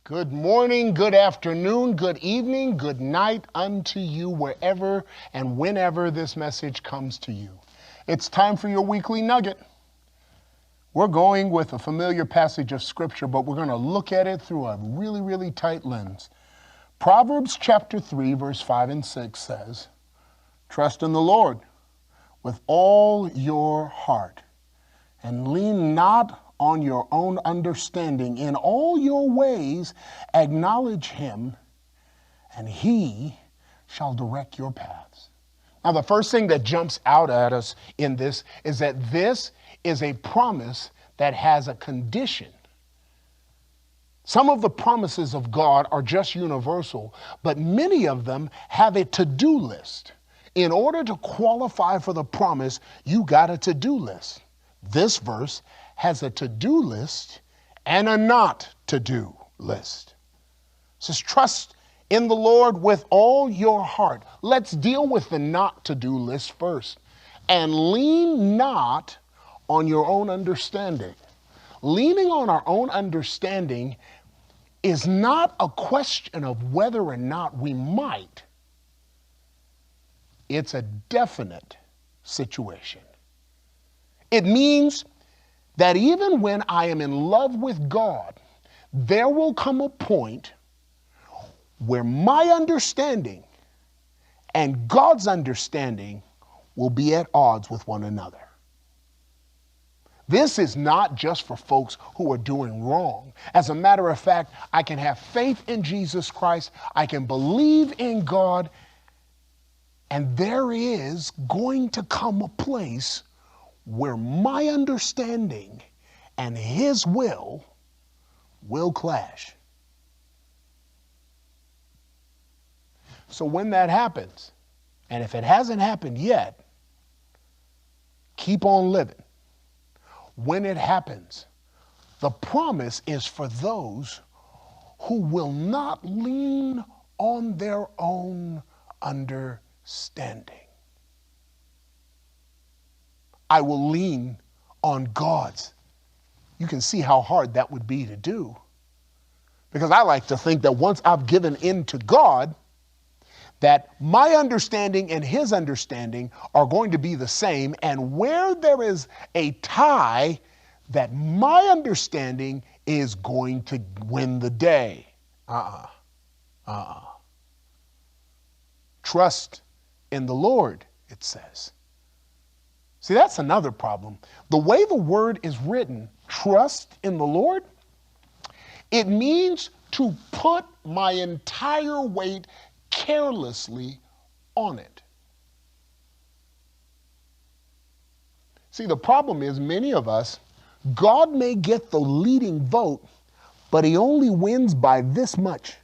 Good morning, good afternoon, good evening, good night unto you wherever and whenever this message comes to you. It's time for your weekly nugget. We're going with a familiar passage of scripture, but we're going to look at it through a really tight lens. Proverbs chapter 3, verse 5 and 6 says, "Trust in the Lord with all your heart and lean not on your own understanding. In all your ways acknowledge him, and he shall direct your paths." Now, the first thing that jumps out at us in this is that this is a promise that has a condition. Some of the promises of God are just universal, but many of them have a to-do list. In order to qualify for the promise, you got a to-do list. This verse has a to-do list and a not to-do list. It says, trust in the Lord with all your heart. Let's deal with the not to-do list first. And lean not on your own understanding. Leaning on our own understanding is not a question of whether or not we might. It's a definite situation. It means that even when I am in love with God, there will come a point where my understanding and God's understanding will be at odds with one another. This is not just for folks who are doing wrong. As a matter of fact, I can have faith in Jesus Christ, I can believe in God, and there is going to come a place where my understanding and his will clash. So when that happens, and if it hasn't happened yet, keep on living. When it happens, the promise is for those who will not lean on their own understanding. I will lean on God's. You can see how hard that would be to do. Because I like to think that once I've given in to God, that my understanding and his understanding are going to be the same. And where there is a tie, that my understanding is going to win the day. Trust in the Lord, it says. See, that's another problem. The way the word is written, trust in the Lord, it means to put my entire weight carelessly on it. See, the problem is many of us, God may get the leading vote, but he only wins by this much.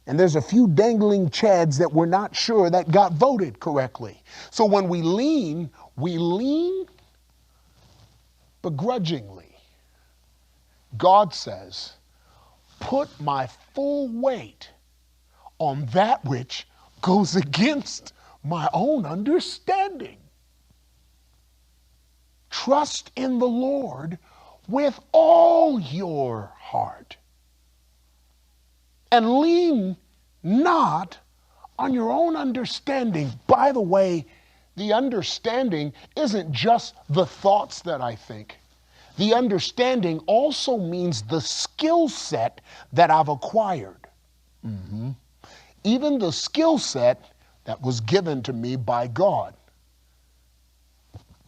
And there's a few dangling chads that we're not sure that got voted correctly. So when we lean begrudgingly. God says, put my full weight on that which goes against my own understanding. Trust in the Lord with all your heart. And lean not on your own understanding. By the way, the understanding isn't just the thoughts that I think. The understanding also means the skill set that I've acquired. Even the skill set that was given to me by God.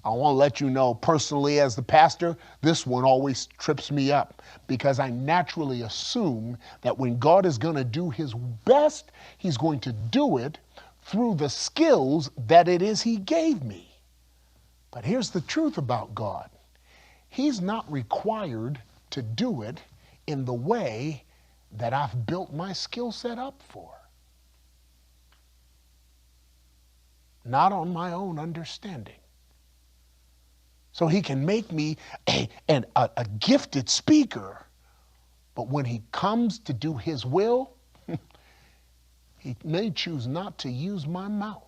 I want to let you know personally as the pastor, this one always trips me up because I naturally assume that when God is going to do his best, he's going to do it through the skills that it is he gave me. But here's the truth about God. He's not required to do it in the way that I've built my skill set up for. Not on my own understanding. So he can make me a gifted speaker, but when he comes to do his will, he may choose not to use my mouth.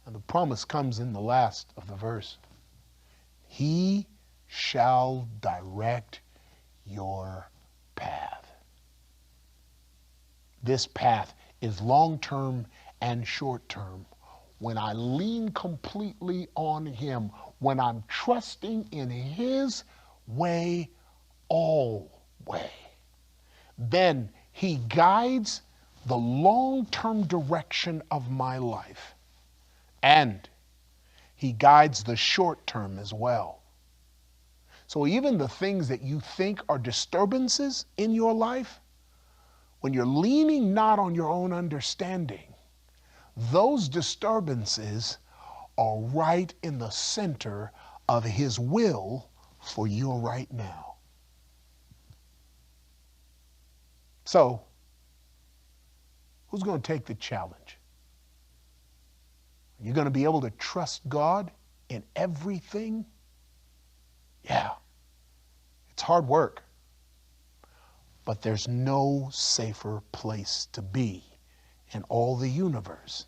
And the promise comes in the last of the verse. He shall direct your path. This path is long-term and short-term. When I lean completely on Him, when I'm trusting in His way always, then He guides the long-term direction of my life. And He guides the short term as well. So even the things that you think are disturbances in your life, when you're leaning not on your own understanding, those disturbances are right in the center of His will for you right now. So, who's going to take the challenge? You're going to be able to trust God in everything? Yeah. It's hard work. But there's no safer place to be in all the universe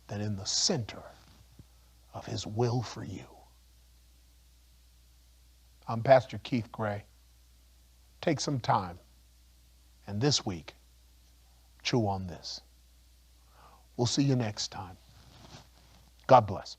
than in the center of His will for you. I'm Pastor Keith Gray. Take some time and this week, chew on this. We'll see you next time. God bless.